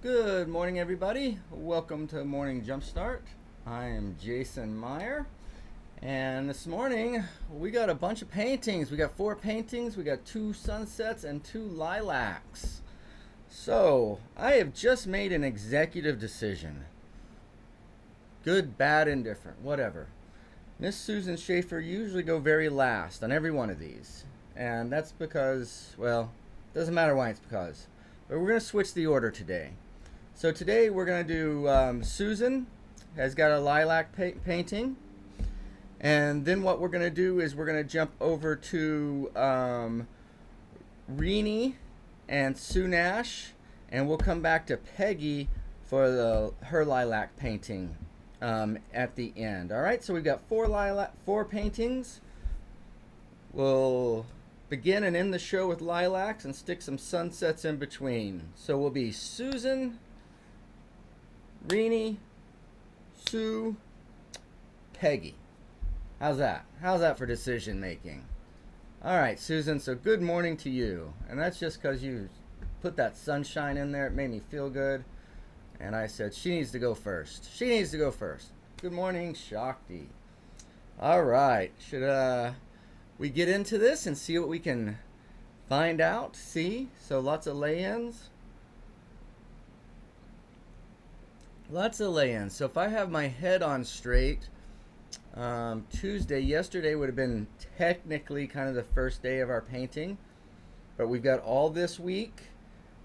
Good morning, everybody. Welcome to Morning Jumpstart. I am Jason Meyer, and this morning we got a bunch of paintings. We got 4 paintings, we got 2 sunsets, and 2 lilacs. So, I have just made an executive decision. Good, bad, indifferent, whatever. Miss Susan Schaefer usually go very last on every one of these. And that's because, well, doesn't matter why it's because. But we're going to switch the order today. So today we're going to do Susan has got a lilac painting. And then what we're going to do is we're going to jump over to Renee and Sue Nash. And we'll come back to Peggy for her lilac painting at the end. All right, so we've got 4 paintings. We'll begin and end the show with lilacs and stick some sunsets in between. So we'll be Susan, Renee, Sue, Peggy. How's that? How's that for decision making? All right, Susan, so good morning to you. And that's just because you put that sunshine in there. It made me feel good. And I said, she needs to go first. She needs to go first. Good morning, Shakti. All right, should we get into this and see what we can find out, see? So lots of lay-ins. Lots of lay-ins. So if I have my head on straight, yesterday would have been technically kind of the first day of our painting. But we've got all this week,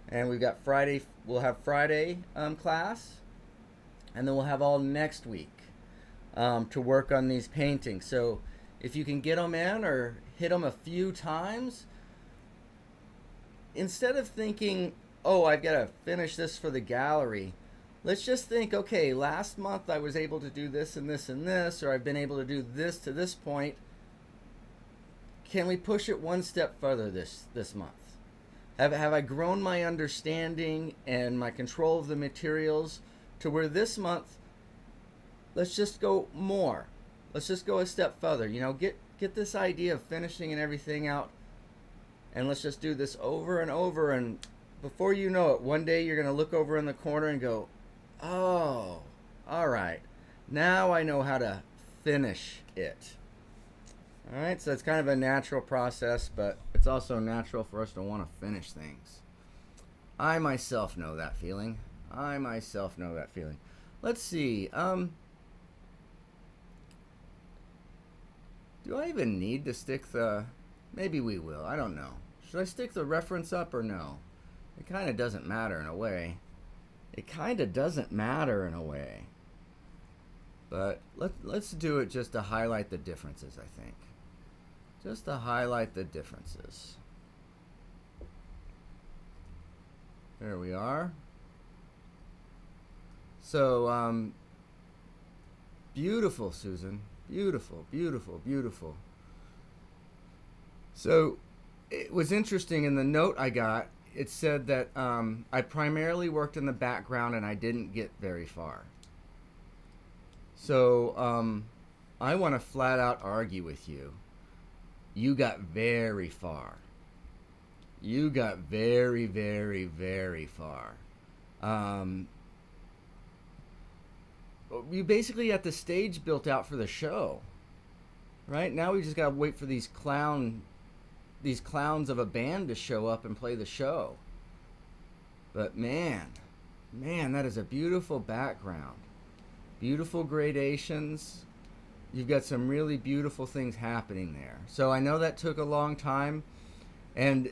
and we've got Friday, we'll have Friday class, and then we'll have all next week to work on these paintings. So if you can get them in or hit them a few times, instead of thinking, oh, I've got to finish this for the gallery, let's just think, okay, last month I was able to do this and this and this, or I've been able to do this to this point. Can we push it one step further this month? Have I grown my understanding and my control of the materials to where this month, let's just go more. Let's just go a step further. You know, get this idea of finishing and everything out, and let's just do this over and over. And before you know it, one day you're going to look over in the corner and go, oh, all right, now I know how to finish it. All right, so it's kind of a natural process, but it's also natural for us to want to finish things. I myself know that feeling. Let's see. Do I even need to stick the... Maybe we will. I don't know. Should I stick the reference up or no? It kind of doesn't matter in a way. But let's do it just to highlight the differences, I think. Just to highlight the differences. There we are. So, beautiful, Susan. Beautiful, beautiful, beautiful. So, it was interesting in the note I got, it said that I primarily worked in the background and I didn't get very far. So, I want to flat out argue with you. You got very far. You got very, very, very far. You basically got the stage built out for the show. Right? Now we just got to wait for these clowns of a band to show up and play the show. But man, that is a beautiful background. Beautiful gradations. You've got some really beautiful things happening there. So I know that took a long time, and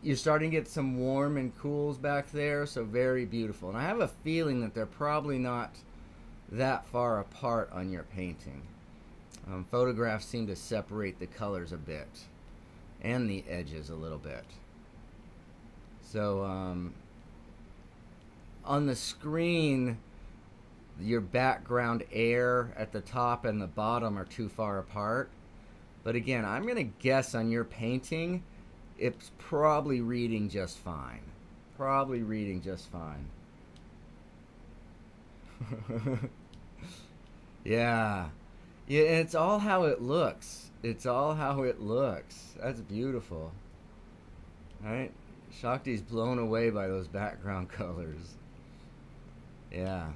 you're starting to get some warm and cools back there, so very beautiful. And I have a feeling that they're probably not that far apart on your painting. Photographs seem to separate the colors a bit and the edges a little bit. So on the screen, your background air at the top and the bottom are too far apart. But again, I'm going to guess on your painting, it's probably reading just fine. Yeah, and it's all how it looks. That's beautiful. All right? Shakti's blown away by those background colors. Yeah.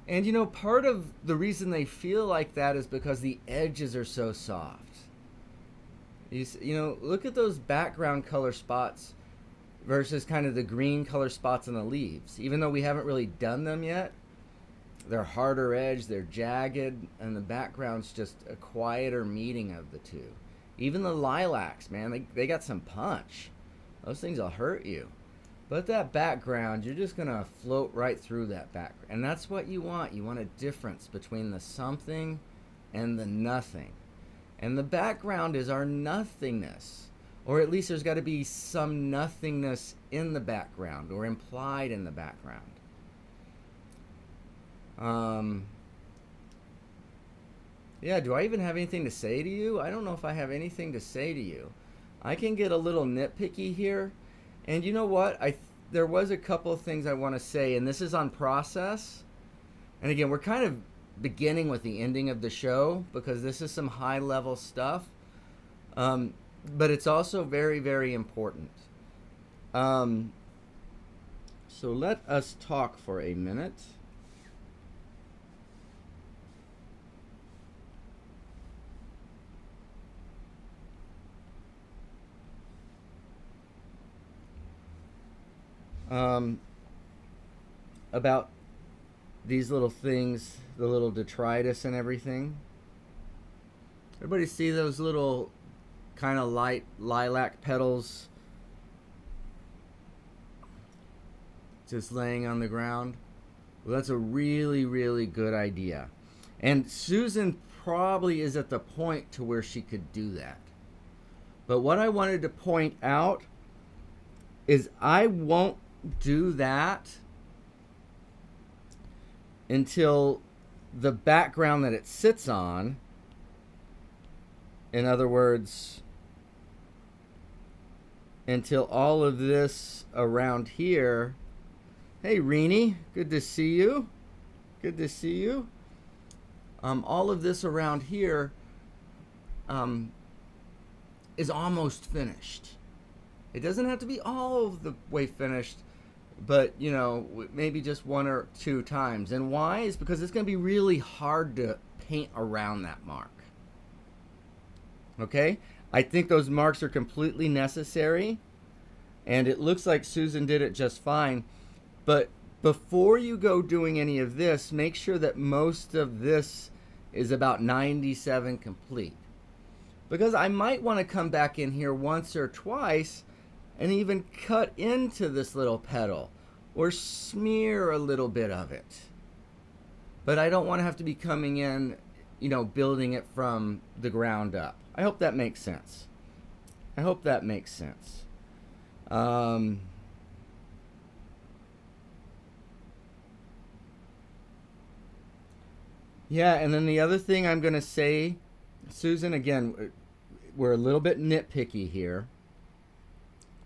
And you know, part of the reason they feel like that is because the edges are so soft. You know, look at those background color spots versus kind of the green color spots on the leaves. Even though we haven't really done them yet, they're harder edged, they're jagged, and the background's just a quieter meeting of the two. Even the lilacs, man, they got some punch. Those things will hurt you. But that background, you're just going to float right through that background. And that's what you want. You want a difference between the something and the nothing. And the background is our nothingness. Or at least there's got to be some nothingness in the background or implied in the background. Yeah, do I even have anything to say to you? I don't know if I have anything to say to you. I can get a little nitpicky here. And you know what? There was a couple of things I want to say, and this is on process. And again, we're kind of beginning with the ending of the show because this is some high level stuff. But it's also very, very important. So let us talk for a minute. About these little things, the little detritus and everything. Everybody see those little kind of light lilac petals just laying on the ground? Well, that's a really, really good idea. And Susan probably is at the point to where she could do that. But what I wanted to point out is I won't do that until the background that it sits on, in other words, until all of this around here. Hey, Reenie, good to see you. Good to see you. All of this around here is almost finished. It doesn't have to be all of the way finished, but you know, maybe just one or two times. And why? Is because it's going to be really hard to paint around that mark. Okay? I think those marks are completely necessary, and it looks like Susan did it just fine. But before you go doing any of this, make sure that most of this is about 97 complete. Because I might want to come back in here once or twice and even cut into this little petal or smear a little bit of it. But I don't want to have to be coming in, you know, building it from the ground up. I hope that makes sense. I hope that makes sense. Yeah, and then the other thing I'm going to say, Susan, again, we're a little bit nitpicky here.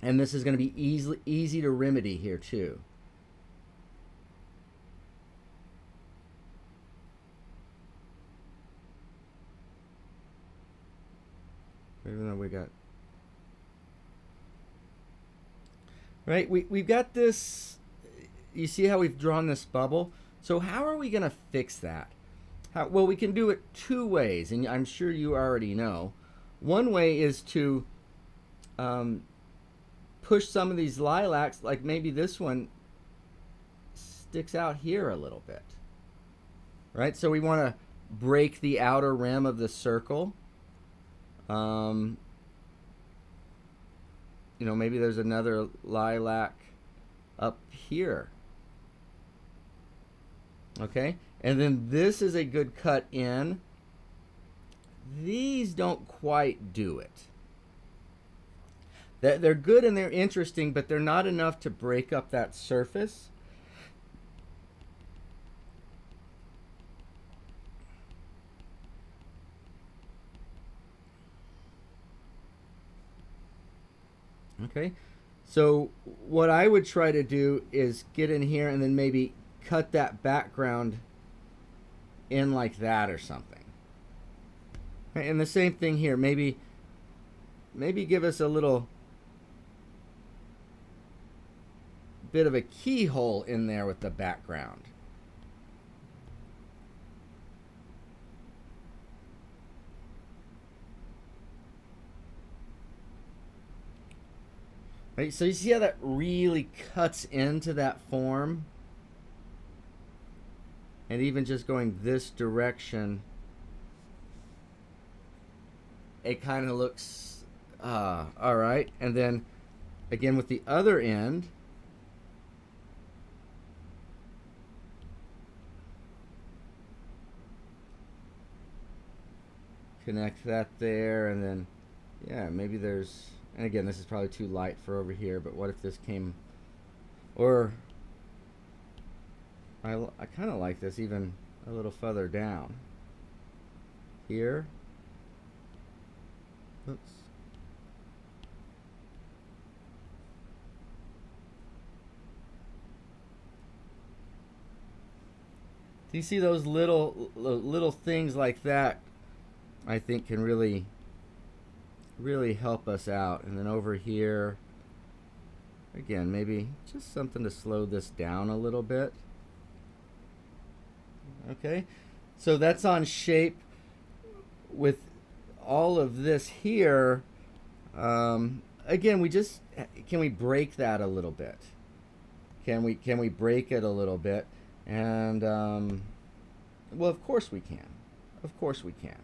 And this is going to be easy to remedy here too. Even though we got... Right, we've got this... You see how we've drawn this bubble? So how are we going to fix that? Well, we can do it two ways, and I'm sure you already know. One way is to push some of these lilacs, like maybe this one sticks out here a little bit. Right, so we want to break the outer rim of the circle. You know, maybe there's another lilac up here. Okay, and then this is a good cut in. These don't quite do it. They're good and they're interesting, but they're not enough to break up that surface. Okay, so what I would try to do is get in here and then maybe cut that background in like that or something. Okay, and the same thing here, maybe give us a little bit of a keyhole in there with the background. Right? So you see how that really cuts into that form? And even just going this direction, it kind of looks all right. And then again with the other end, connect that there, and then yeah, maybe there's, and again this is probably too light for over here, but what if this came, or I kind of like this even a little further down here. Oops. Do you see those little things like that? I think can really help us out. And then over here, again, maybe just something to slow this down a little bit. Okay, so that's on shape. With all of this here, again, can we break that a little bit? Can we break it a little bit? And well, of course we can. Of course we can.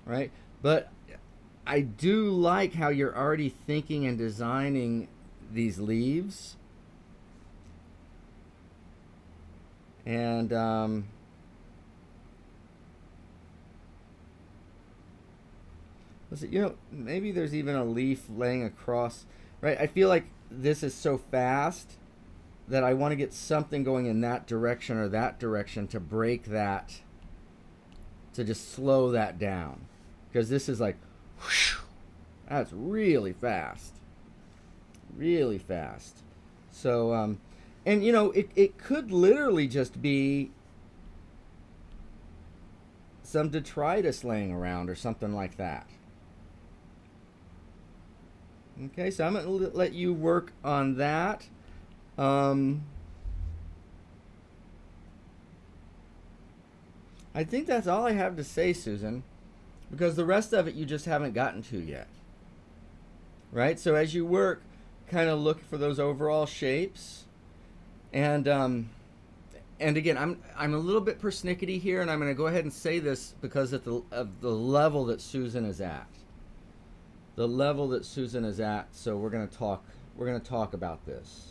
Right? But I do like how you're already thinking and designing these leaves. And listen, you know, maybe there's even a leaf laying across, right? I feel like this is so fast that I want to get something going in that direction or that direction to break that, to just slow that down. Because this is like, whoosh, that's really fast. Really fast. So, and you know, it could literally just be some detritus laying around or something like that. Okay, so I'm going to let you work on that. I think that's all I have to say, Susan, because the rest of it you just haven't gotten to yet. Right? So as you work, kind of look for those overall shapes. And again, I'm a little bit persnickety here, and I'm going to go ahead and say this because of the level that Susan is at. The level that Susan is at. So we're going to talk about this.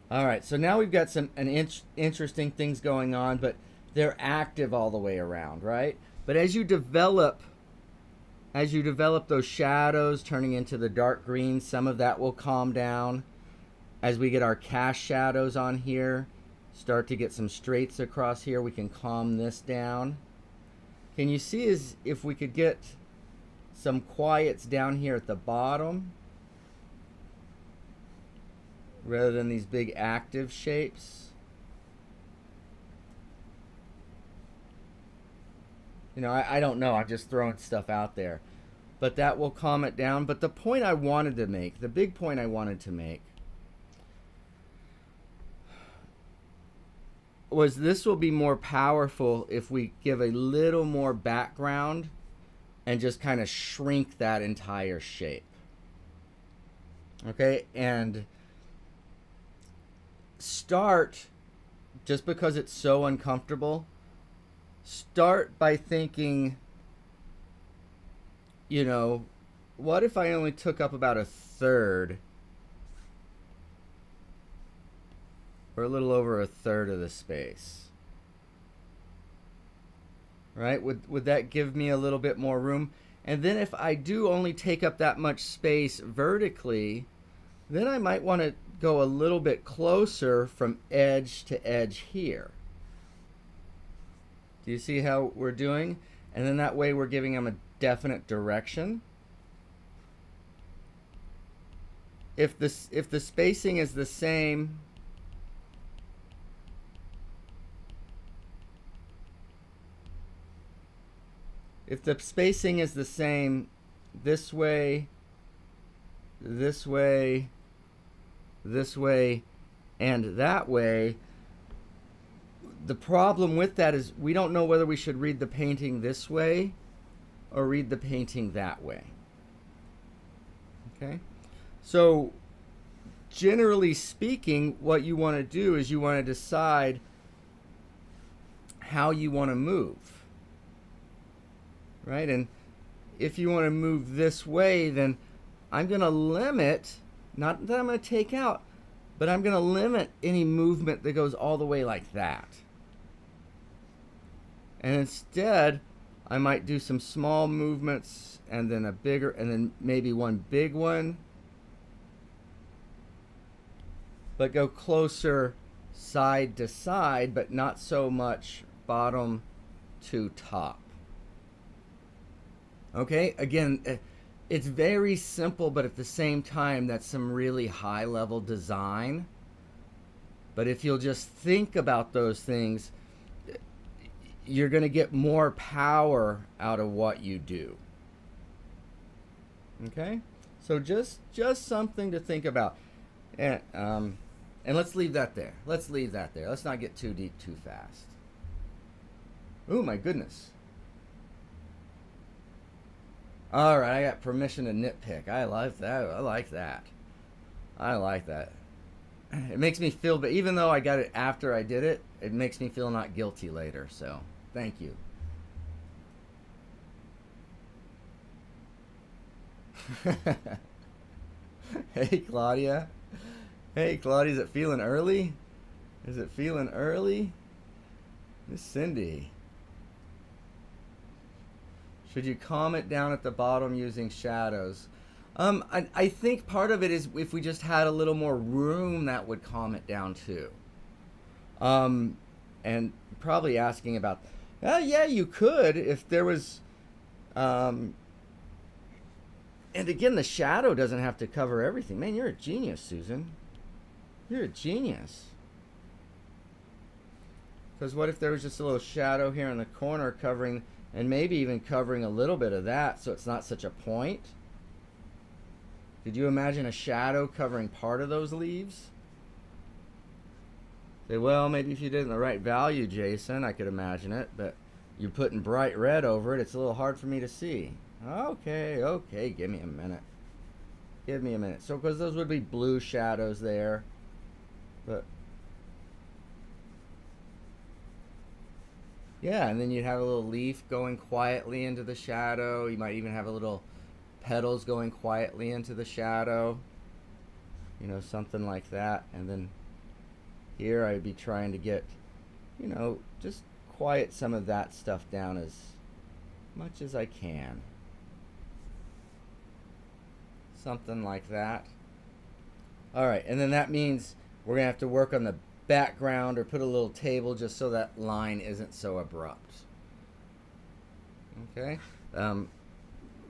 All right, so now we've got some interesting things going on, but they're active all the way around, right? But as you develop those shadows turning into the dark green, some of that will calm down. As we get our cast shadows on here, start to get some straights across here, we can calm this down. Can you see as if we could get some quiets down here at the bottom, rather than these big active shapes? You know, I don't know. I'm just throwing stuff out there. But that will calm it down. But the point I wanted to make, the big point I wanted to make, was this will be more powerful if we give a little more background and just kind of shrink that entire shape. Okay? And start, just because it's so uncomfortable, start by thinking, you know, what if I only took up about a third or a little over a third of the space? Right? Would that give me a little bit more room? And then if I do only take up that much space vertically, then I might want to go a little bit closer from edge to edge here. Do you see how we're doing? And then that way we're giving them a definite direction. If the spacing is the same, if the spacing is the same this way, this way, this way, and that way, the problem with that is we don't know whether we should read the painting this way or read the painting that way. Okay? So, generally speaking, what you want to do is you want to decide how you want to move. Right? And if you want to move this way, then I'm going to limit, not that I'm going to take out, but I'm going to limit any movement that goes all the way like that. And instead, I might do some small movements and then a bigger, and then maybe one big one. But go closer side to side, but not so much bottom to top. Okay, again, it's very simple, but at the same time, that's some really high level design. But if you'll just think about those things, you're going to get more power out of what you do. Okay, so just something to think about. And let's leave that there. Let's leave that there. Let's not get too deep too fast. Oh my goodness. All right, I got permission to nitpick. I like that. I like that. I like that. It makes me feel, but even though I got it after I did it, it makes me feel not guilty later. So, thank you. Hey, Claudia. Hey, Claudia, is it feeling early? Is it feeling early? Miss Cindy. Should you comment down at the bottom using shadows? I think part of it is if we just had a little more room, that would calm it down too. And probably asking about, yeah, you could if there was, and again, the shadow doesn't have to cover everything. Man, you're a genius, Susan. You're a genius. Because what if there was just a little shadow here in the corner covering, and maybe even covering a little bit of that so it's not such a point? Could you imagine a shadow covering part of those leaves? Say, well, maybe if you did it in the right value, Jason, I could imagine it, but you're putting bright red over it, it's a little hard for me to see. Okay, give me a minute. Give me a minute. So, because those would be blue shadows there, but yeah, and then you'd have a little leaf going quietly into the shadow. You might even have a little petals going quietly into the shadow. You know, something like that. And then here I'd be trying to get, you know, just quiet some of that stuff down as much as I can. Something like that. All right, and then that means we're going to have to work on the background or put a little table just so that line isn't so abrupt. Okay?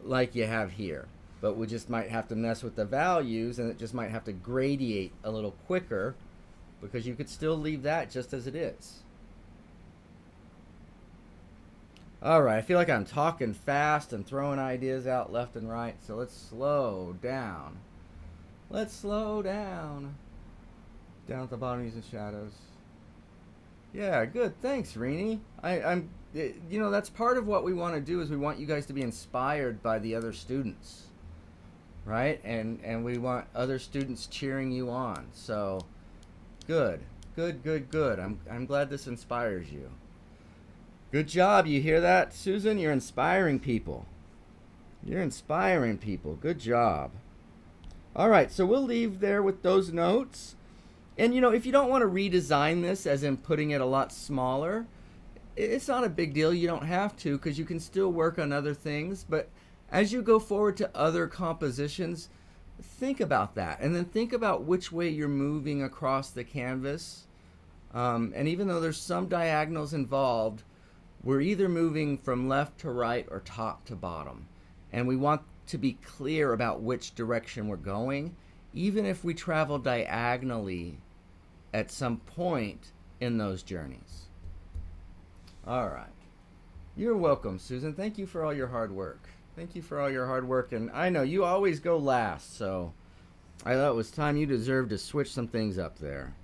Like you have here. But we just might have to mess with the values, and it just might have to gradiate a little quicker because you could still leave that just as it is. All right, I feel like I'm talking fast and throwing ideas out left and right, so let's slow down. Let's slow down. Down at the bottom using shadows. Yeah, good. Thanks, Rini. I'm you know, that's part of what we want to do is we want you guys to be inspired by the other students. Right? And we want other students cheering you on. So good. I'm glad this inspires you. Good job. You hear that, Susan? You're inspiring people. You're inspiring people. Good job. All right, so we'll leave there with those notes. And, you know, if you don't want to redesign this, as in putting it a lot smaller, it's not a big deal. You don't have to, because you can still work on other things. But as you go forward to other compositions, think about that. And then think about which way you're moving across the canvas. And even though there's some diagonals involved, we're either moving from left to right or top to bottom. And we want to be clear about which direction we're going, even if we travel diagonally at some point in those journeys. All right. You're welcome, Susan. Thank you for all your hard work. Thank you for all your hard work. And I know you always go last, so I thought it was time you deserved to switch some things up there.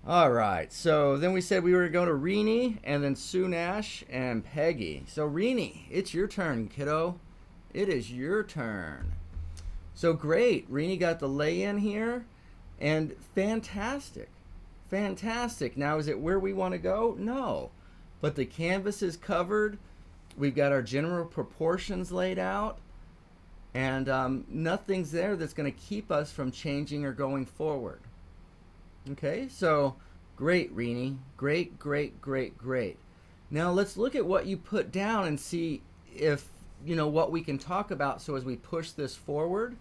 All right, so then we said we were going to Renee and then Sue Nash and Peggy. So Renee, it's your turn, kiddo. It is your turn. So great, Renee got the lay-in here, and fantastic, fantastic. Now is it where we want to go? No, but the canvas is covered. We've got our general proportions laid out, and nothing's there that's going to keep us from changing or going forward. Okay, so great, Renee. Great, great, great, great. Now let's look at what you put down and see if, you know, what we can talk about. So as we push this forward,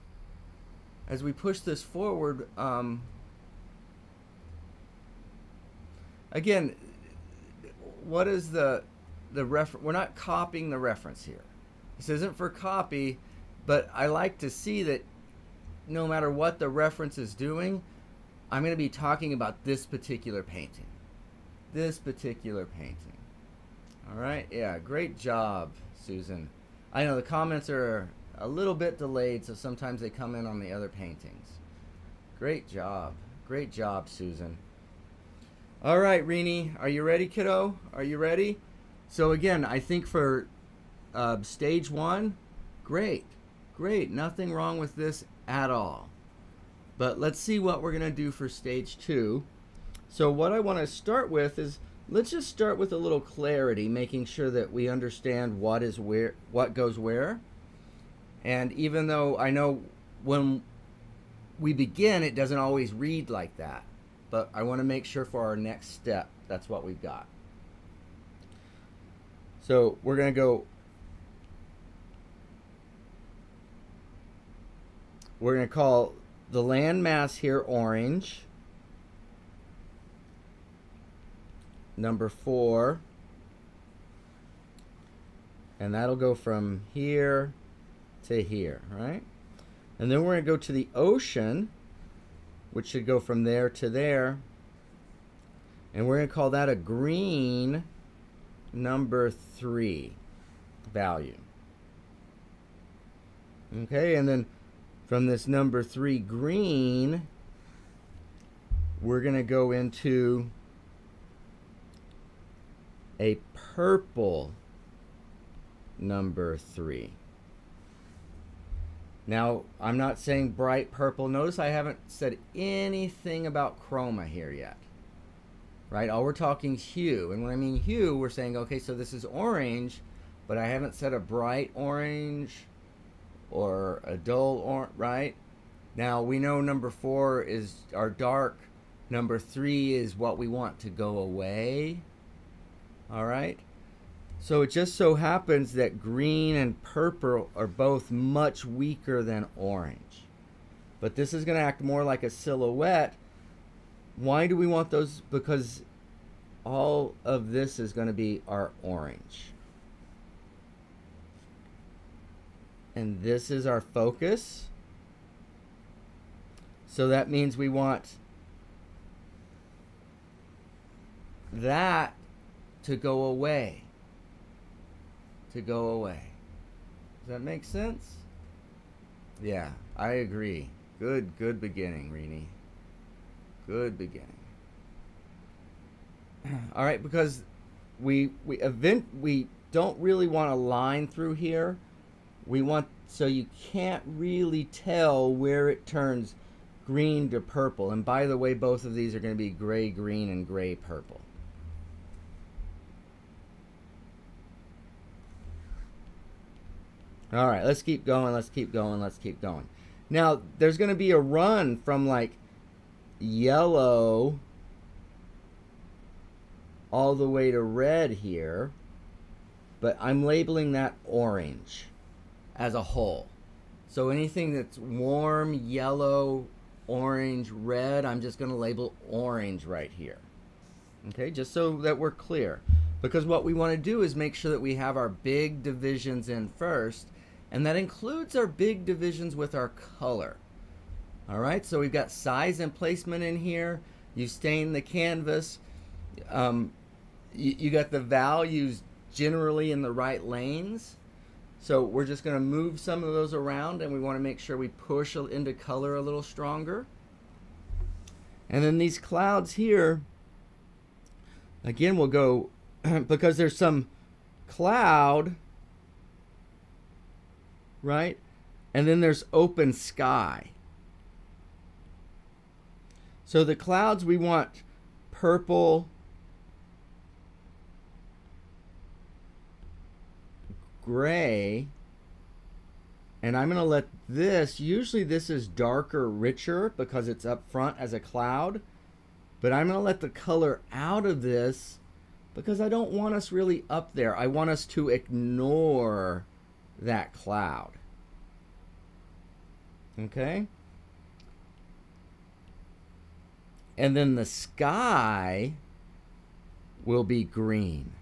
again, what is the reference? We're not copying the reference here. This isn't for copy, but I like to see that no matter what the reference is doing, I'm going to be talking about this particular painting. This particular painting. All right? Yeah, great job, Susan. I know the comments are a little bit delayed, so sometimes they come in on the other paintings. Great job. Great job, Susan. All right, Renee, are you ready, kiddo? Are you ready? So again, I think for stage one, great. Great. Nothing wrong with this at all. But let's see what we're going to do for stage two. So what I want to start with is, let's just start with a little clarity, making sure that we understand what is where, what goes where. And even though I know when we begin, it doesn't always read like that. But I want to make sure for our next step, that's what we've got. So we're going to go, we're going to call the landmass here orange, number 4, and that'll go from here to here, right? And then we're going to go to the ocean, which should go from there to there, and we're going to call that a green, number 3 value. Okay, and then from this number 3 green, we're going to go into a purple number 3. Now, I'm not saying bright purple. Notice I haven't said anything about chroma here yet. Right? All we're talking is hue. And when I mean hue, we're saying, okay, so this is orange, but I haven't said a bright orange or a dull orange, right? Now, we know number 4 is our dark. Number 3 is what we want to go away. All right? So it just so happens that green and purple are both much weaker than orange. But this is going to act more like a silhouette. Why do we want those? Because all of this is going to be our orange. And this is our focus. So that means we want that to go away. To go away. Does that make sense? Yeah, I agree. Good beginning, Renee. Good beginning. All right, because we don't really want a line through here. We want, so you can't really tell where it turns green to purple. And by the way, both of these are going to be gray green and gray purple. All right, let's keep going, let's keep going, let's keep going. Now, there's going to be a run from like yellow all the way to red here, but I'm labeling that orange as a whole. So anything that's warm, yellow, orange, red, I'm just going to label orange right here. Okay, just so that we're clear. Because what we want to do is make sure that we have our big divisions in first, and that includes our big divisions with our color. All right, so we've got size and placement in here. You stain the canvas. You got the values generally in the right lanes. So we're just going to move some of those around, and we want to make sure we push into color a little stronger. And then these clouds here, again, we'll go, because there's some cloud, right? And then there's open sky. So the clouds, we want purple, gray, and I'm going to let this, usually this is darker, richer because it's up front as a cloud, but I'm going to let the color out of this because I don't want us really up there. I want us to ignore that cloud. Okay? And then the sky will be green.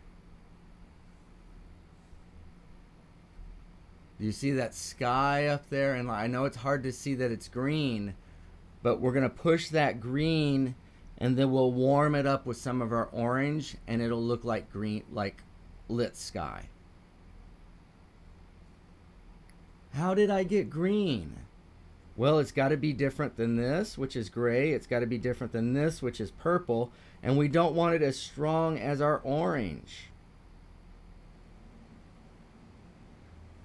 Do you see that sky up there? And I know it's hard to see that it's green, but we're going to push that green, and then we'll warm it up with some of our orange, and it'll look like green, like lit sky. How did I get green? Well, it's got to be different than this, which is gray. It's got to be different than this, which is purple. And we don't want it as strong as our orange.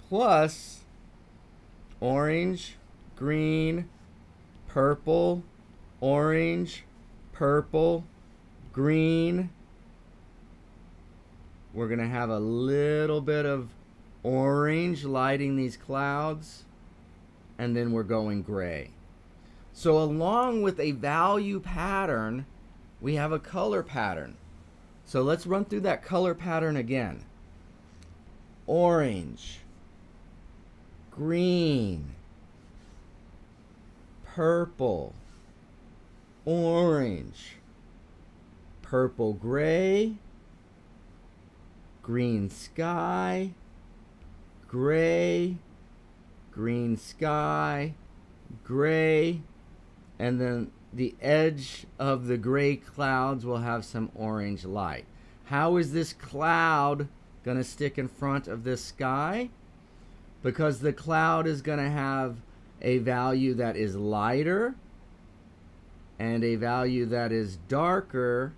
Plus, orange, green, purple, orange, purple, green. We're going to have a little bit of orange lighting these clouds, and then we're going gray. So along with a value pattern, we have a color pattern. So let's run through that color pattern again. Orange, green, purple, orange, purple gray, green sky, gray, green sky, gray, and then the edge of the gray clouds will have some orange light. How is this cloud going to stick in front of this sky? Because the cloud is going to have a value that is lighter and a value that is darker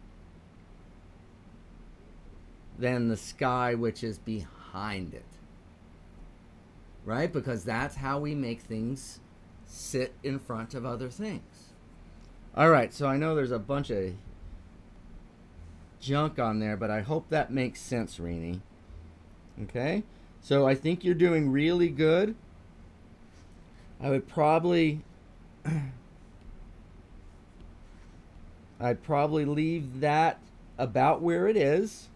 than the sky, which is behind it. Right? Because that's how we make things sit in front of other things. All right, so I know there's a bunch of junk on there, but I hope that makes sense, Rini. Okay? So I think you're doing really good. I would probably I'd probably leave that about where it is.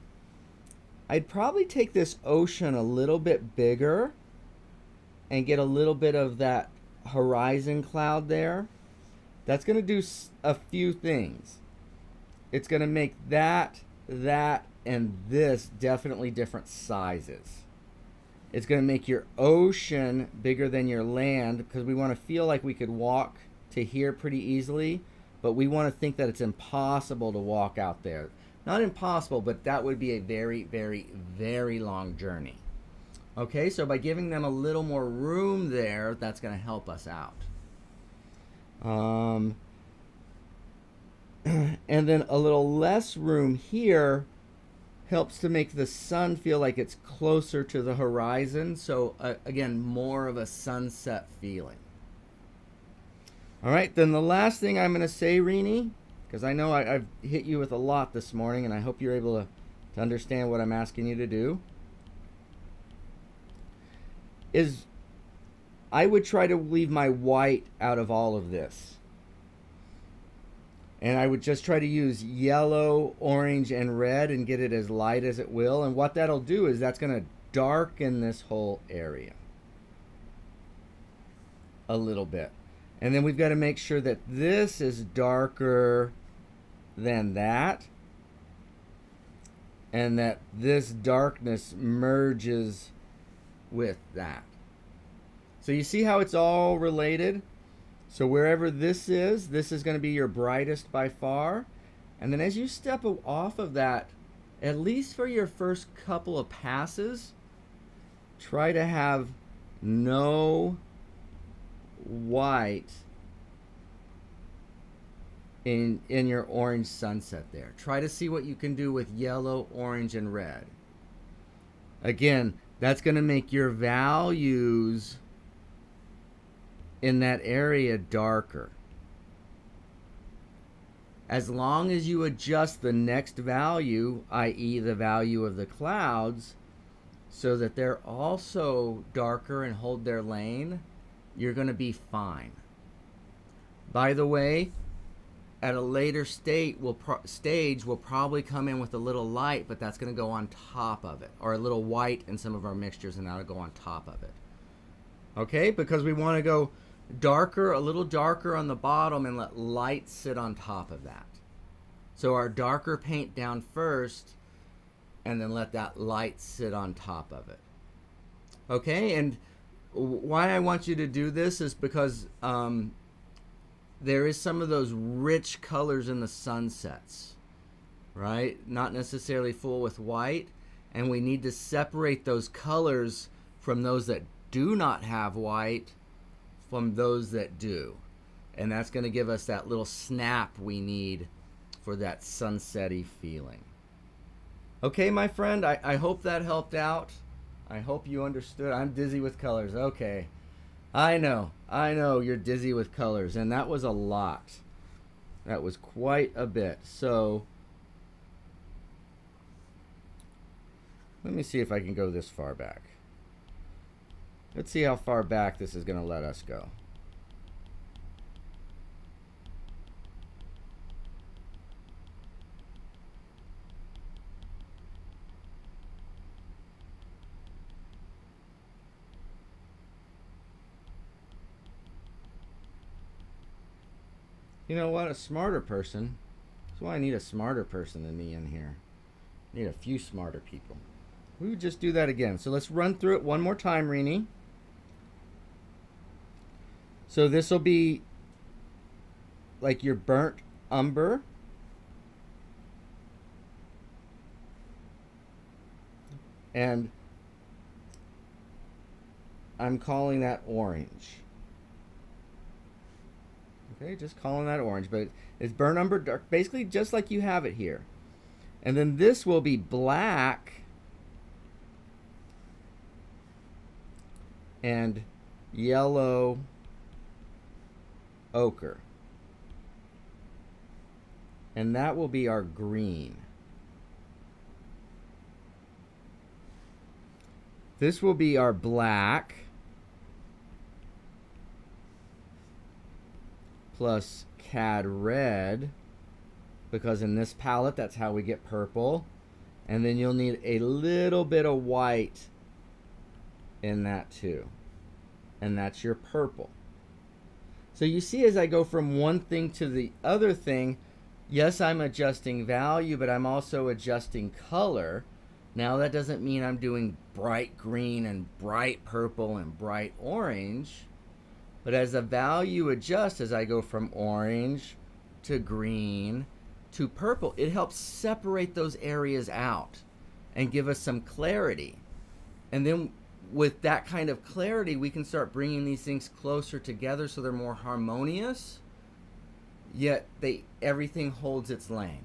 I'd probably take this ocean a little bit bigger and get a little bit of that horizon cloud there. That's going to do a few things. It's going to make that, and this definitely different sizes. It's going to make your ocean bigger than your land, because we want to feel like we could walk to here pretty easily, but we want to think that it's impossible to walk out there. Not impossible, but that would be a very, very, very long journey. Okay, so by giving them a little more room there, that's going to help us out. And then a little less room here helps to make the sun feel like it's closer to the horizon. So again, more of a sunset feeling. All right, then the last thing I'm going to say, Rini, because I know I've hit you with a lot this morning, and I hope you're able to understand what I'm asking you to do, is I would try to leave my white out of all of this. And I would just try to use yellow, orange, and red and get it as light as it will. And what that'll do is that's going to darken this whole area a little bit. And then we've got to make sure that this is darker than that, and that this darkness merges with that. So you see how it's all related? So wherever this is going to be your brightest by far. And then as you step off of that at least for your first couple of passes, try to have no white in your orange sunset there. Try to see what you can do with yellow, orange, and red. Again, that's going to make your values in that area darker. As long as you adjust the next value, i.e. the value of the clouds, so that they're also darker and hold their lane, you're going to be fine. By the way, at a later stage, we'll probably come in with a little light, but that's going to go on top of it, or a little white in some of our mixtures, and that'll go on top of it. Okay, because we want to go darker, a little darker on the bottom, and let light sit on top of that. So our darker paint down first, and then let that light sit on top of it. Okay, and why I want you to do this is because there is some of those rich colors in the sunsets, right? Not necessarily full with white, and we need to separate those colors from those that do not have white from those that do. And that's going to give us that little snap we need for that sunsetty feeling. Okay, my friend, I hope that helped out. I hope you understood. I'm dizzy with colors. Okay. I know you're dizzy with colors, and that was a lot. That was quite a bit. So let me see if I can go this far back. Let's see how far back this is going to let us go. You know what? A smarter person. That's why I need a smarter person than me in here. I need a few smarter people. We would just do that again. So let's run through it one more time, Rini. So this will be like your burnt umber. And I'm calling that orange. Okay, just calling that orange, but it's burnt umber dark, basically just like you have it here. And then this will be black and yellow ochre. And that will be our green. This will be our black plus cad red, because in this palette that's how we get purple. And then you'll need a little bit of white in that too, and that's your purple. So you see, as I go from one thing to the other thing, yes, I'm adjusting value, but I'm also adjusting color. Now that doesn't mean I'm doing bright green and bright purple and bright orange. But as the value adjusts, as I go from orange to green to purple, it helps separate those areas out and give us some clarity. And then with that kind of clarity, we can start bringing these things closer together so they're more harmonious, yet everything holds its lane.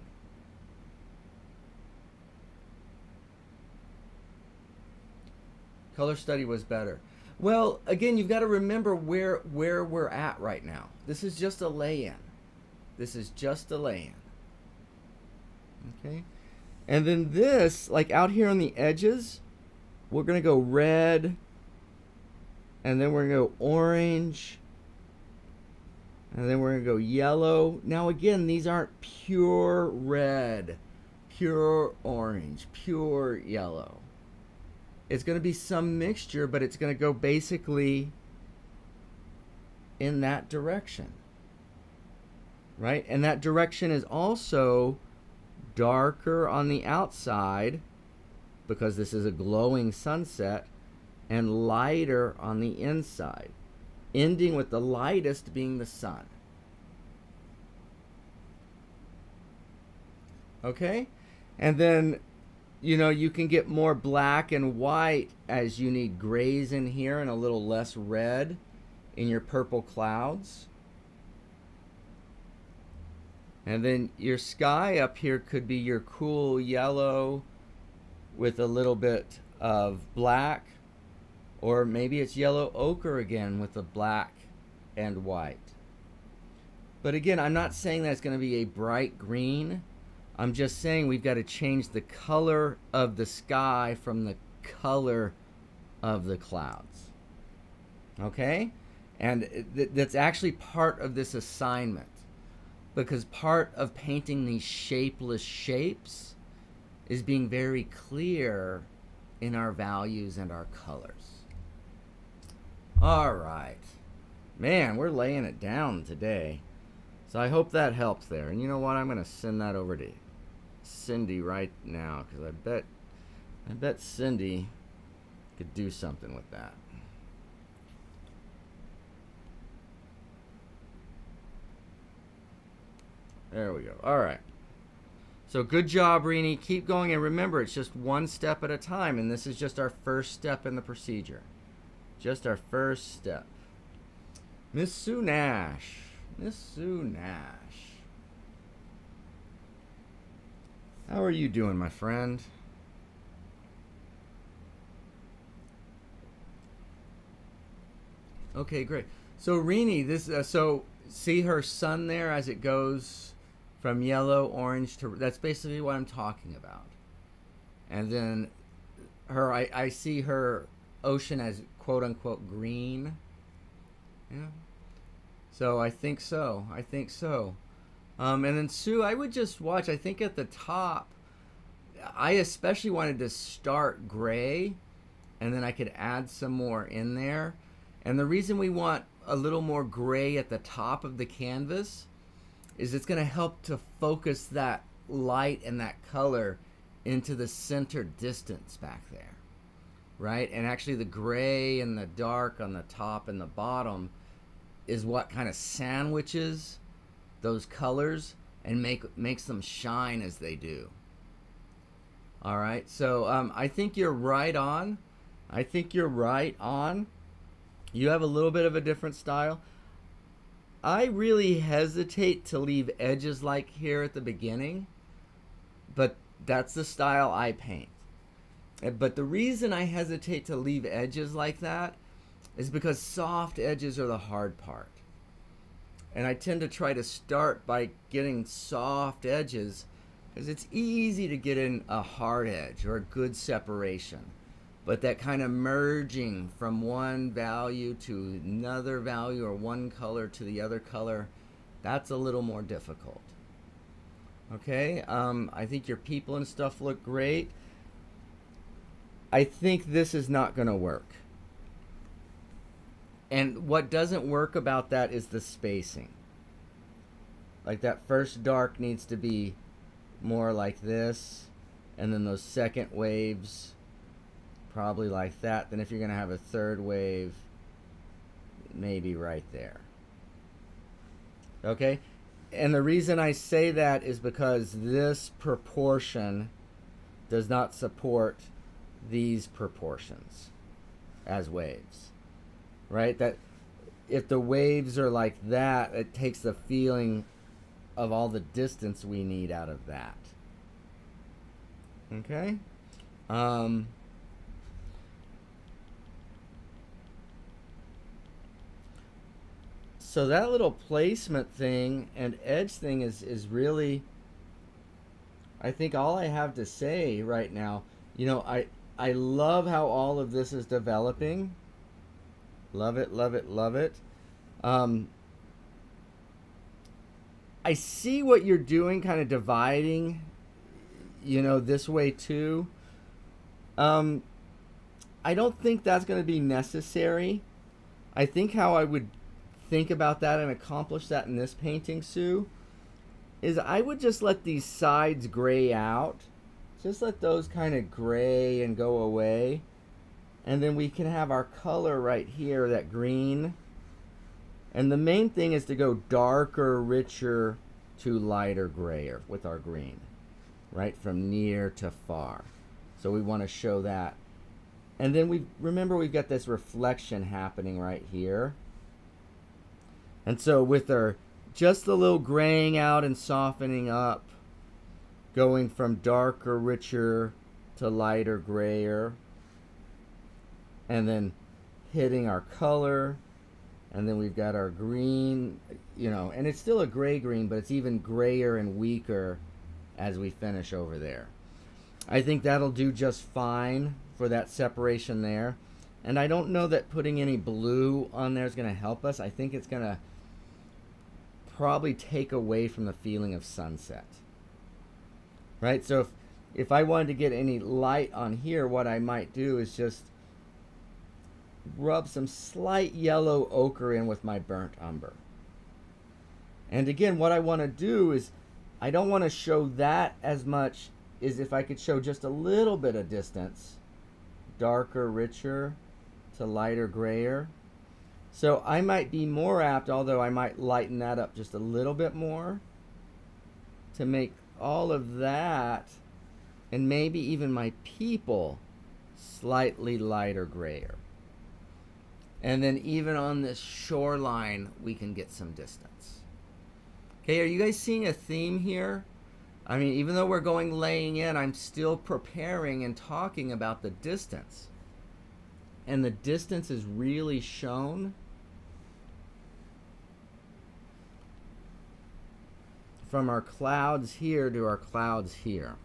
Color study was better. Well, again, you've got to remember where we're at right now. This is just a lay-in. This is just a lay-in. Okay? And then this, like out here on the edges, we're going to go red, and then we're going to go orange, and then we're going to go yellow. Now, again, these aren't pure red, pure orange, pure yellow. It's going to be some mixture, but it's going to go basically in that direction, right? And that direction is also darker on the outside because this is a glowing sunset, and lighter on the inside, ending with the lightest being the sun. Okay? And then you know, you can get more black and white as you need grays in here and a little less red in your purple clouds. And then your sky up here could be your cool yellow with a little bit of black, or maybe it's yellow ochre again with the black and white. But again, I'm not saying that it's going to be a bright green. I'm just saying we've got to change the color of the sky from the color of the clouds. Okay? And that's actually part of this assignment, because part of painting these shapeless shapes is being very clear in our values and our colors. All right. Man, we're laying it down today. So I hope that helps there. And you know what? I'm going to send that over to Cindy right now, because I bet Cindy could do something with that. There we go. All right. So good job, Rini. Keep going, and remember, it's just one step at a time, and this is just our first step in the procedure. Just our first step. Miss Sue Nash. Miss Sue Nash. How are you doing, my friend? Okay, great. So Rini, this so see her sun there as it goes from yellow, orange to, that's basically what I'm talking about. And then her, I see her ocean as quote unquote green. Yeah. So I think so. I think so. And then Sue, I would just watch. I think at the top, I especially wanted to start gray, and then I could add some more in there. And the reason we want a little more gray at the top of the canvas is it's going to help to focus that light and that color into the center distance back there, right? And actually the gray and the dark on the top and the bottom is what kind of sandwiches those colors and makes them shine as they do. All right, so I think you're right on. I think you're right on. You have a little bit of a different style. I really hesitate to leave edges like here at the beginning, but that's the style I paint. But the reason I hesitate to leave edges like that is because soft edges are the hard part. And I tend to try to start by getting soft edges because it's easy to get in a hard edge or a good separation. But that kind of merging from one value to another value or one color to the other color, that's a little more difficult. Okay, I think your people and stuff look great. I think this is not going to work. And what doesn't work about that is the spacing. Like that first dark needs to be more like this, and then those second waves probably like that. Then if you're going to have a third wave, maybe right there. Okay? And the reason I say that is because this proportion does not support these proportions as waves. Right? That if the waves are like that, it takes the feeling of all the distance we need out of that. Okay? So that little placement thing and edge thing is really, I think, all I have to say right now. You know, I love how all of this is developing. Love it, love it, love it. I see what you're doing, kind of dividing, you know, this way too. I don't think that's going to be necessary. I think how I would think about that and accomplish that in this painting, Sue, is I would just let these sides gray out. Just let those kind of gray and go away. And then we can have our color right here, that green. And the main thing is to go darker, richer to lighter grayer with our green, right? From near to far. So we want to show that. And then remember we've got this reflection happening right here. And so with our just a little graying out and softening up, going from darker, richer to lighter, grayer, and then hitting our color, and then we've got our green, and it's still a gray green, but it's even grayer and weaker as we finish over there. I think that'll do just fine for that separation there. And I don't know that putting any blue on there is going to help us. I think it's going to probably take away from the feeling of sunset. Right? So if I wanted to get any light on here, what I might do is just rub some slight yellow ochre in with my burnt umber. And again, what I want to do is I don't want to show that as much as if I could show just a little bit of distance, darker, richer to lighter, grayer. So I might be more apt, although I might lighten that up just a little bit more to make all of that, and maybe even my people, slightly lighter, grayer. And then even on this shoreline, we can get some distance. Okay, are you guys seeing a theme here? I mean, even though we're going laying in, I'm still preparing and talking about the distance. And the distance is really shown from our clouds here to our clouds here.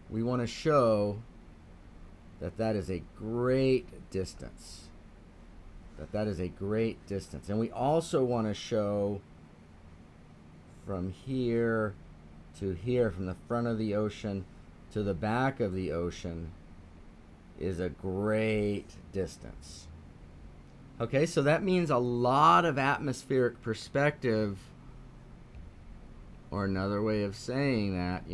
We want to show that that is a great distance. That is a great distance. And we also want to show from here to here, from the front of the ocean to the back of the ocean, is a great distance. Okay, so that means a lot of atmospheric perspective, or another way of saying that,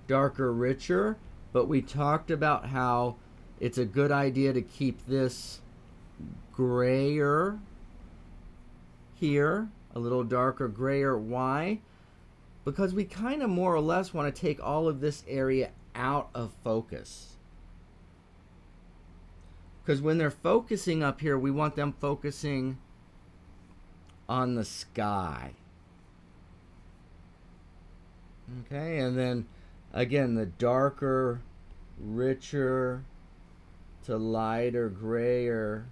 darker, richer. But we talked about how it's a good idea to keep this grayer here, a little darker, grayer. Why? Because we kind of more or less want to take all of this area out of focus. Because when they're focusing up here, we want them focusing on the sky. Okay, and then again, the darker, richer to lighter, grayer.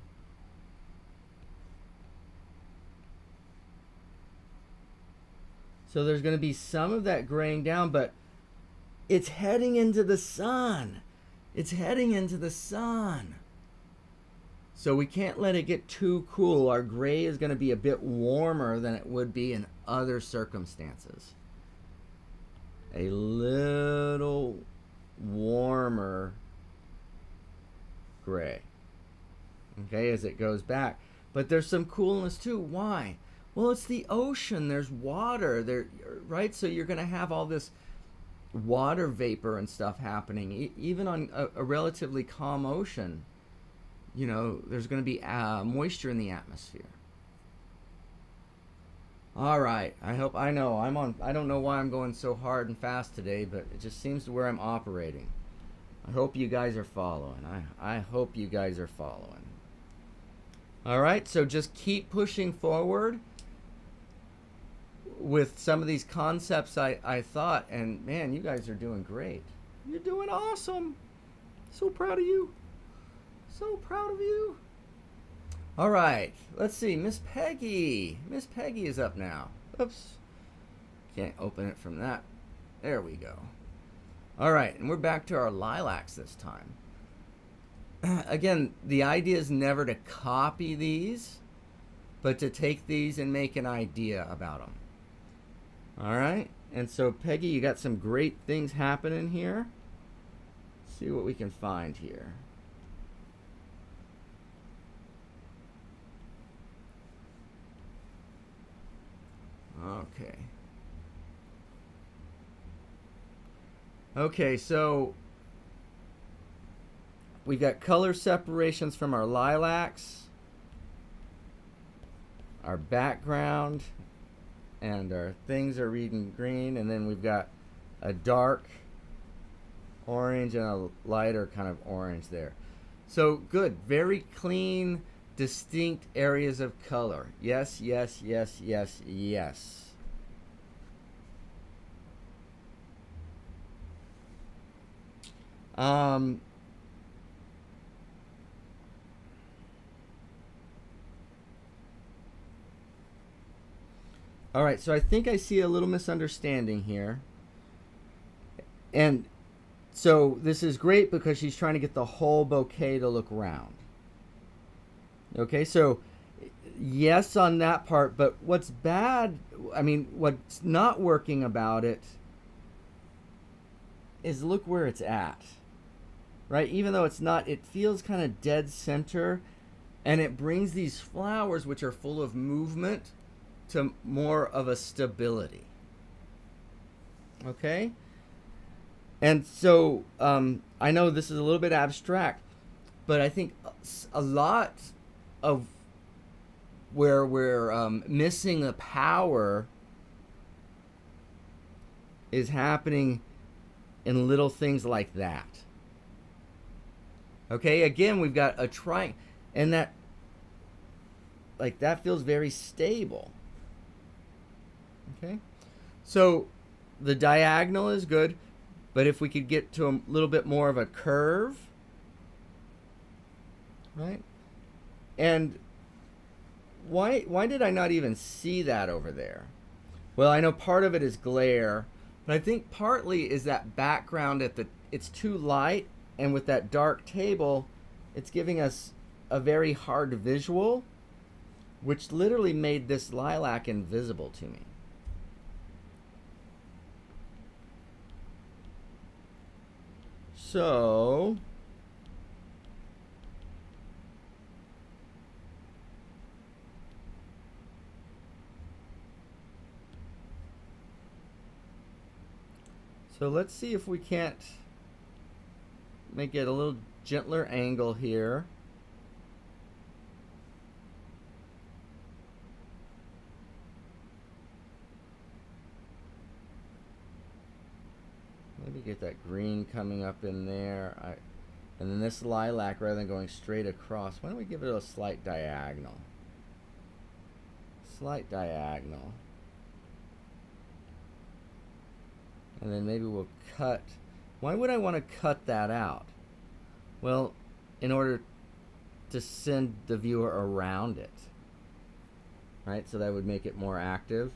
So there's going to be some of that graying down, but it's heading into the sun. It's heading into the sun. So we can't let it get too cool. Our gray is going to be a bit warmer than it would be in other circumstances. A little warmer gray. Okay, as it goes back. But there's some coolness too. Why? Well, it's the ocean. There's water there, right? So you're going to have all this water vapor and stuff happening. Even on a relatively calm ocean, there's going to be moisture in the atmosphere. All right. I don't know why I'm going so hard and fast today, but it just seems to where I'm operating. I hope you guys are following. I hope you guys are following. All right. So just keep pushing forward with some of these concepts I thought, and man, you guys are doing great. You're doing awesome. So proud of you. So proud of you. All right, let's see. Miss Peggy. Miss Peggy is up now. Oops. Can't open it from that. There we go. All right, and we're back to our lilacs this time. Again, the idea is never to copy these, but to take these and make an idea about them. All right, and so Peggy, you got some great things happening here. Let's see what we can find here. Okay. Okay, so we've got color separations from our lilacs, our background, and our things are reading green, and then we've got a dark orange and a lighter kind of orange there. So good, very clean, distinct areas of color. Yes, yes, yes, yes, yes. Um, all right, so I think I see a little misunderstanding here. And so this is great because she's trying to get the whole bouquet to look round. Okay, so yes on that part, but what's bad, I mean, what's not working about it is look where it's at. Right? Even though it's not, it feels kind of dead center, and it brings these flowers, which are full of movement, to more of a stability. Okay? And so I know this is a little bit abstract, but I think a lot of where we're missing the power is happening in little things like that. Okay, again, we've got a triangle, and that, like, that feels very stable. Okay, so the diagonal is good, but if we could get to a little bit more of a curve, right? And why did I not even see that over there? Well, I know part of it is glare, but I think partly is that background it's too light, and with that dark table, it's giving us a very hard visual, which literally made this lilac invisible to me. So let's see if we can't make it a little gentler angle here. Maybe get that green coming up in there. And then this lilac, rather than going straight across, why don't we give it a slight diagonal? Slight diagonal. And then maybe we'll cut. Why would I want to cut that out? Well, in order to send the viewer around it. Right? So that would make it more active.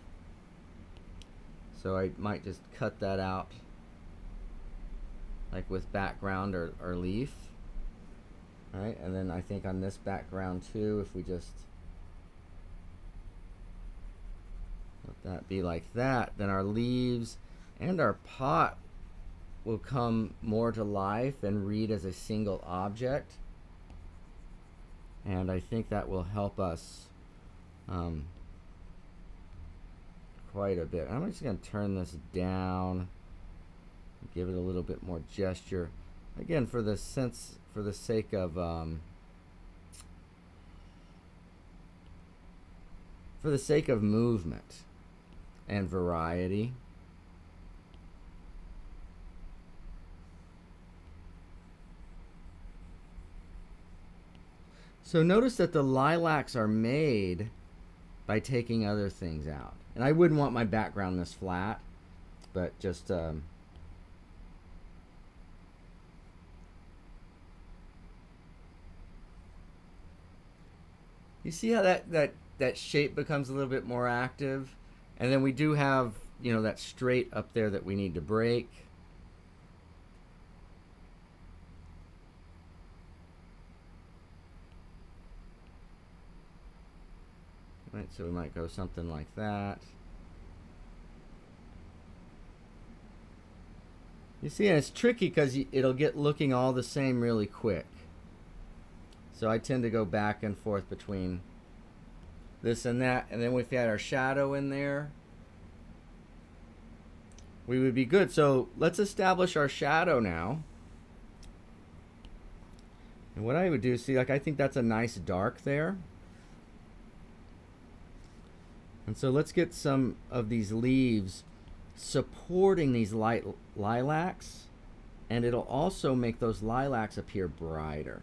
So I might just cut that out, like with background or leaf. Right? And then I think on this background too, if we just let that be like that, then our leaves and our pot will come more to life and read as a single object. And I think that will help us quite a bit. I'm just going to turn this down, give it a little bit more gesture. Again, for the sake of movement and variety. So notice that the lilacs are made by taking other things out. And I wouldn't want my background this flat, but just you see how that shape becomes a little bit more active? And then we do have, that straight up there that we need to break. Right, so we might go something like that. You see, and it's tricky because it'll get looking all the same really quick. So I tend to go back and forth between this and that. And then if we had our shadow in there, we would be good. So let's establish our shadow now. And what I would do, see, like, I think that's a nice dark there. And so let's get some of these leaves supporting these light lilacs and it'll also make those lilacs appear brighter.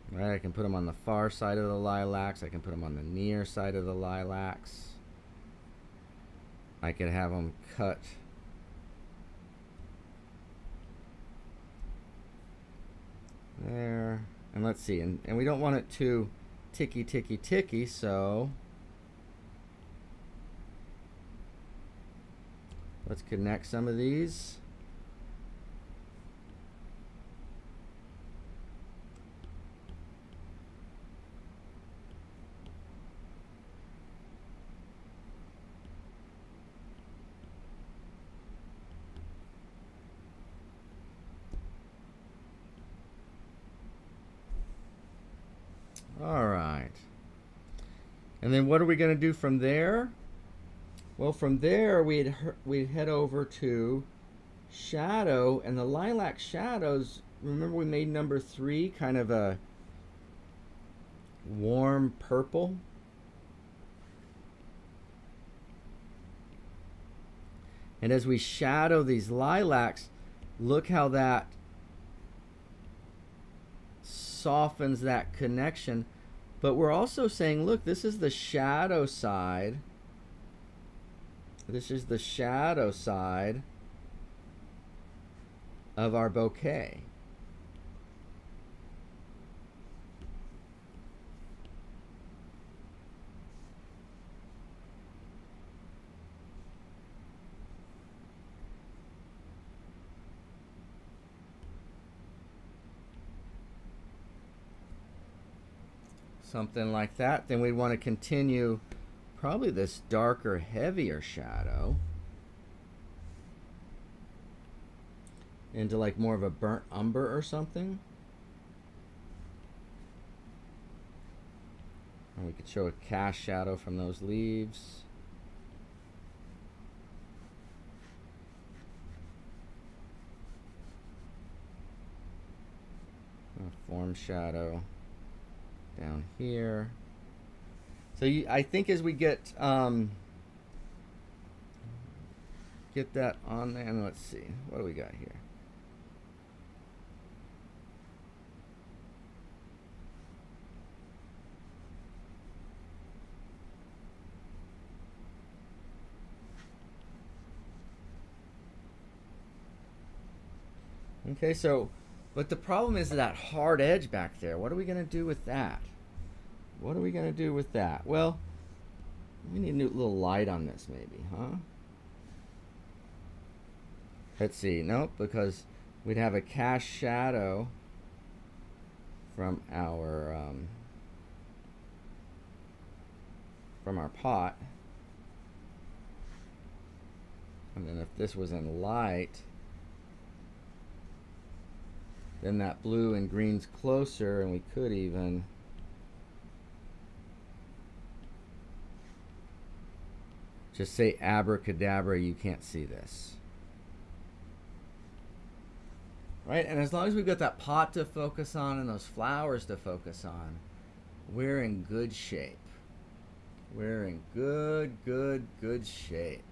Right, I can put them on the far side of the lilacs. I can put them on the near side of the lilacs. I could have them cut there. And let's see, and we don't want it too ticky, so let's connect some of these. All right. And then what are we going to do from there? Well, from there we'd head over to shadow, and the lilac shadows, remember we made number 3 kind of a warm purple. And as we shadow these lilacs, look how that softens that connection. But we're also saying, look, this is the shadow side. This is the shadow side of our bouquet. Something like that. Then we'd want to continue probably this darker, heavier shadow into like more of a burnt umber or something. And we could show a cast shadow from those leaves. A form shadow down here. So I think as we get that on there, and let's see, what do we got here? Okay, so, but the problem is that hard edge back there. What are we going to do with that? What are we going to do with that? Well, we need a new little light on this maybe, huh? Let's see. Nope, because we'd have a cast shadow from our pot. And then if this was in light, then that blue and green's closer, and we could even just say abracadabra, you can't see this. Right? And as long as we've got that pot to focus on and those flowers to focus on, we're in good shape. We're in good shape.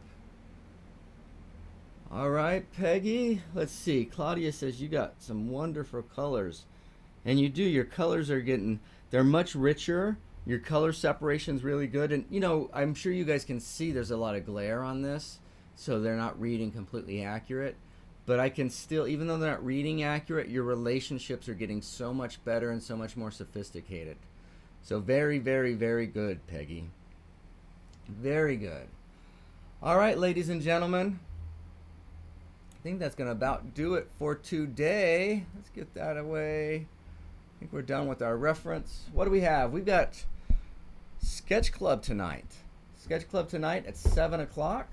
All right, Peggy. Let's see. Claudia says you got some wonderful colors. And you do. Your colors are they're much richer. Your color separation's really good. And, you know, I'm sure you guys can see there's a lot of glare on this, so they're not reading completely accurate. But I can still, even though they're not reading accurate, your relationships are getting so much better and so much more sophisticated. So very good, Peggy. Very good. All right, ladies and gentlemen. I think that's going to about do it for today. Let's get that away. I think we're done with our reference. What do we have? We've got Sketch Club tonight. Sketch Club tonight at 7 o'clock.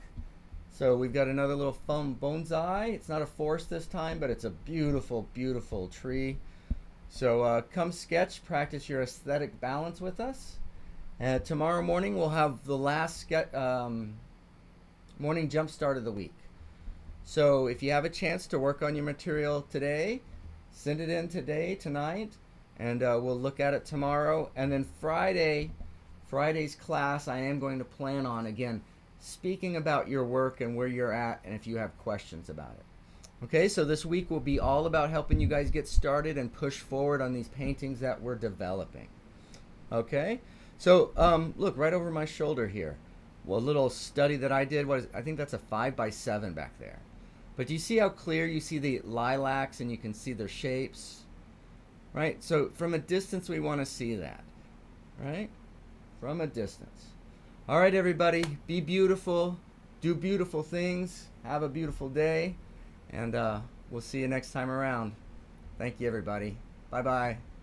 So we've got another little fun bonsai. It's not a forest this time, but it's a beautiful tree. So come sketch, practice your aesthetic balance with us. Tomorrow morning we'll have the last morning jump start of the week. So if you have a chance to work on your material today, send it in today, tonight. and we'll look at it tomorrow. And then Friday's class, I am going to plan on, again, speaking about your work and where you're at and if you have questions about it. Okay, so this week will be all about helping you guys get started and push forward on these paintings that we're developing. Okay, so look right over my shoulder here. Well, a little study that I did was, I think that's a 5x7 back there. But do you see how clear you see the lilacs and you can see their shapes? Right? So from a distance we want to see that. Right? From a distance. All right, everybody, be beautiful, do beautiful things, have a beautiful day, and we'll see you next time around. Thank you, everybody. Bye-bye.